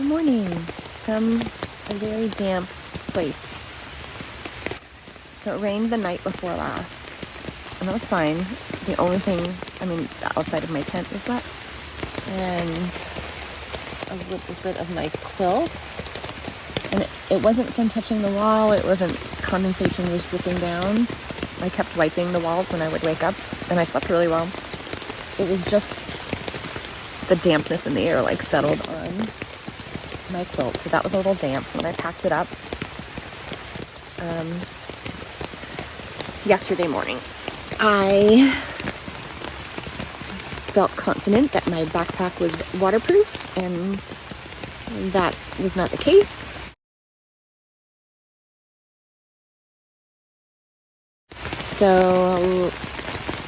Good morning from a very damp place. So it rained the night before last, and that was fine. The only thing, the outside of my tent was wet, and a little bit of my quilt. And it wasn't from touching the wall, it wasn't condensation was dripping down. I kept wiping the walls when I would wake up, and I slept really well. It was just the dampness in the air settled on my quilt, so that was a little damp when I packed it up yesterday morning. I felt confident that my backpack was waterproof, and that was not the case. So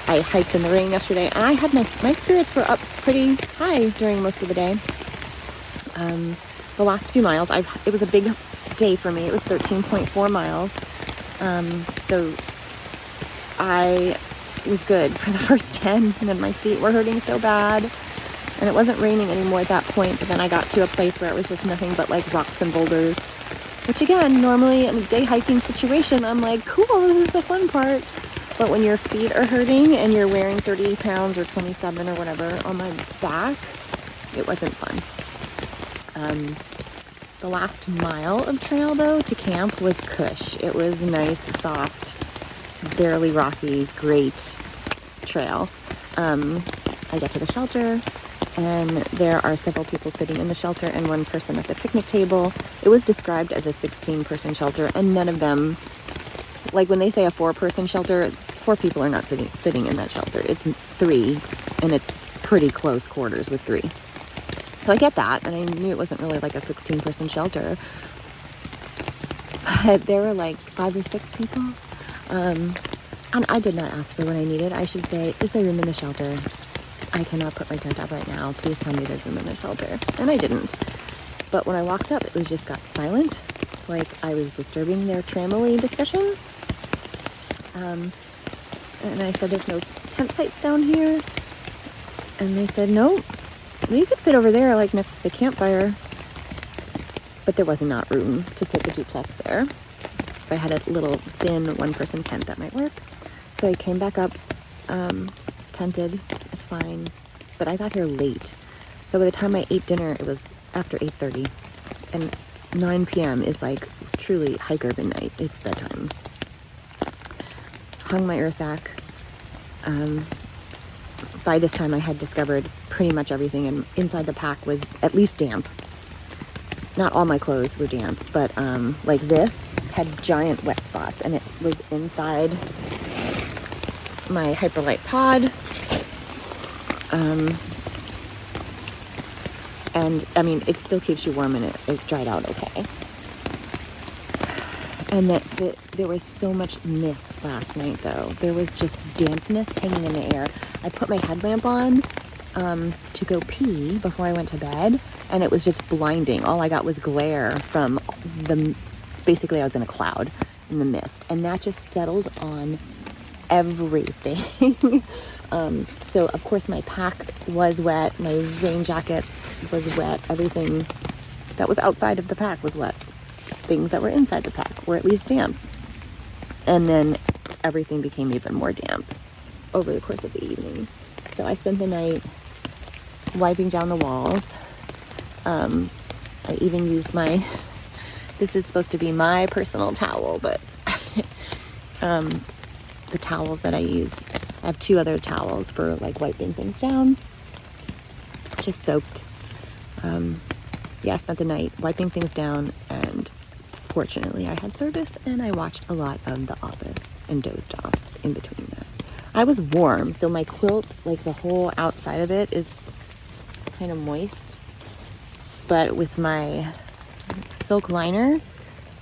I hiked in the rain yesterday, and I had my spirits were up pretty high during most of the day. The last few miles, it was a big day for me. It was 13.4 miles. So I was good for the first 10, and then my feet were hurting so bad. And it wasn't raining anymore at that point, but then I got to a place where it was just nothing but rocks and boulders, which again, normally in a day hiking situation, I'm like, cool, this is the fun part. But when your feet are hurting and you're wearing 30 pounds or 27 or whatever on my back, it wasn't fun. The last mile of trail, though, to camp was cush. It was nice, soft, barely rocky, great trail. I get to the shelter, and there are several people sitting in the shelter and one person at the picnic table. It was described as a 16-person shelter, and none of them, when they say a 4-person shelter, 4 people are not fitting in that shelter. It's 3, and it's pretty close quarters with 3. So I get that, and I knew it wasn't really a 16-person shelter. But there were 5 or 6 people. And I did not ask for what I needed. I should say, is there room in the shelter? I cannot put my tent up right now. Please tell me there's room in the shelter. And I didn't. But when I walked up, it just got silent. I was disturbing their tramily discussion. And I said, there's no tent sites down here. And they said, no. We could fit over there, next to the campfire. But there was not room to fit the duplex there. If I had a little thin 1-person tent, that might work. So I came back up, tented. It's fine. But I got here late. So by the time I ate dinner, it was after 8:30. And 9 p.m. is truly hiker midnight. It's bedtime. Hung my Ursack. By this time I had discovered pretty much everything, and inside the pack was at least damp. Not all my clothes were damp, but this had giant wet spots, and it was inside my Hyperlight pod. And it still keeps you warm, and it dried out okay. And there was so much mist last night, though. There was just dampness hanging in the air. I put my headlamp on to go pee before I went to bed, and it was just blinding. All I got was glare from basically I was in a cloud in the mist, and that just settled on everything. So, of course, my pack was wet. My rain jacket was wet. Everything that was outside of the pack was wet. Things that were inside the pack were at least damp. And then everything became even more damp over the course of the evening. So I spent the night wiping down the walls. I even used this is supposed to be my personal towel, but the towels that I use, I have 2 other towels for wiping things down. Just soaked. I spent the night wiping things down, and fortunately I had service, and I watched a lot of The Office and dozed off in between that. I was warm, so my quilt, the whole outside of it is kind of moist, but with my silk liner,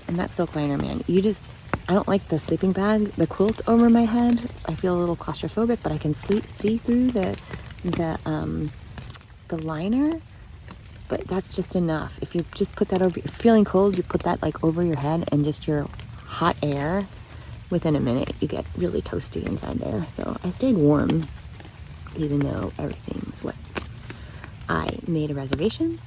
and that silk liner, man, I don't like the sleeping bag, the quilt over my head. I feel a little claustrophobic, but I can see through the liner. But that's just enough. If you just put that over, if you're feeling cold, you put that over your head, and just your hot air, within a minute, you get really toasty inside there. So I stayed warm, even though everything was wet. I made a reservation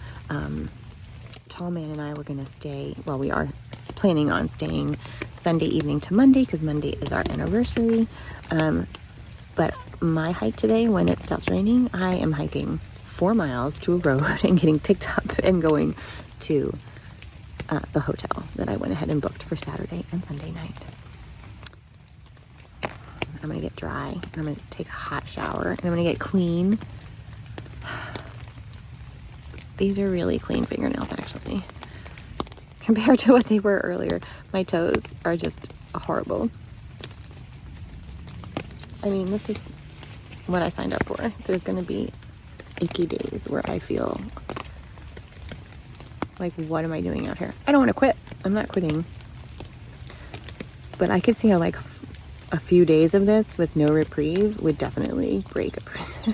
tall man and I were going to stay, well, we are planning on staying Sunday evening to Monday because Monday is our anniversary. But my hike today, when it stops raining, I am hiking 4 miles to a road and getting picked up and going to the hotel that I went ahead and booked for Saturday and Sunday night. I'm going to get dry, and I'm going to take a hot shower, and I'm going to get clean. These are really clean fingernails, actually. Compared to what they were earlier, my toes are just horrible. I mean, this is what I signed up for. There's going to be achy days where I feel like, what am I doing out here? I don't want to quit. I'm not quitting. But I could see how, like, a few days of this with no reprieve would definitely break a person.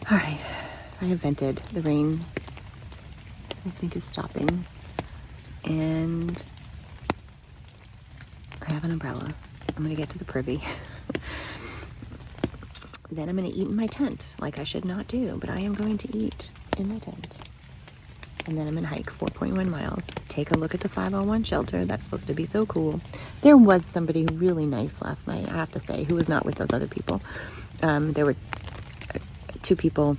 All right. I have vented. The rain, I think, is stopping. And I have an umbrella. I'm going to get to the privy. Then I'm going to eat in my tent, like I should not do, but I am going to eat in my tent. And then I'm going to hike 4.1 miles, take a look at the 501 shelter. That's supposed to be so cool. There was somebody really nice last night, I have to say, who was not with those other people. There were 2 people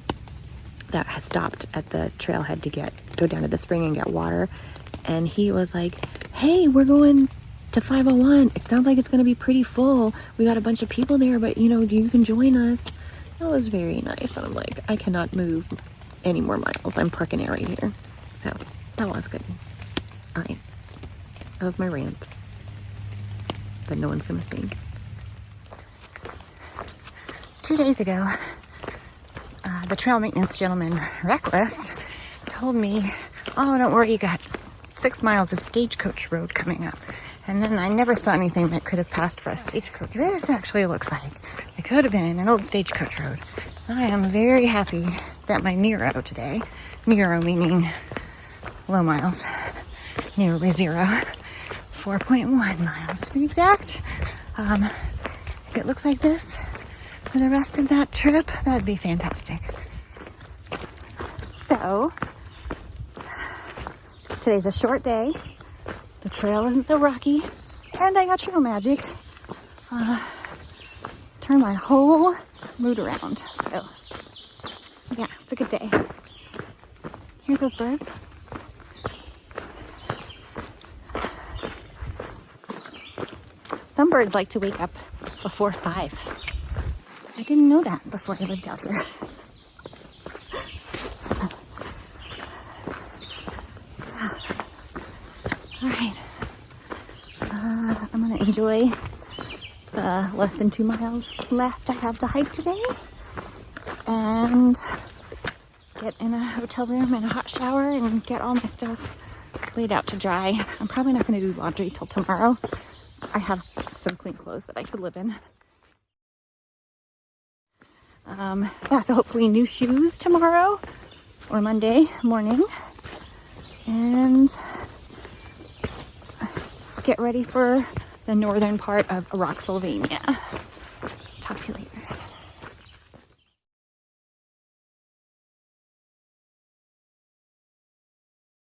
that has stopped at the trailhead to go down to the spring and get water. And he was like, hey, we're going to 501. It sounds like it's going to be pretty full. We got a bunch of people there, but you can join us. That was very nice. And I'm like, I cannot move any more miles. I'm parking it right here. So that was good. All right. That was my rant that no one's going to see. 2 days ago, the trail maintenance gentleman, Reckless, told me, oh, don't worry, you got 6 miles of stagecoach road coming up. And then I never saw anything that could have passed for a stagecoach. This actually looks like it could have been an old stagecoach road. I am very happy that my Nero today, Nero meaning low miles, nearly 0, 4.1 miles to be exact. If it looks like this for the rest of that trip, that'd be fantastic. So, today's a short day. The trail isn't so rocky, and I got trail magic. Turn my whole mood around. So, yeah, it's a good day. Hear those birds? Some birds like to wake up before 5. I didn't know that before I lived out here. All right. I'm going to enjoy the less than 2 miles left I have to hike today. And get in a hotel room and a hot shower and get all my stuff laid out to dry. I'm probably not going to do laundry till tomorrow. I have some clean clothes that I could live in. Yeah, so hopefully new shoes tomorrow or Monday morning. And get ready for the northern part of Rocksylvania.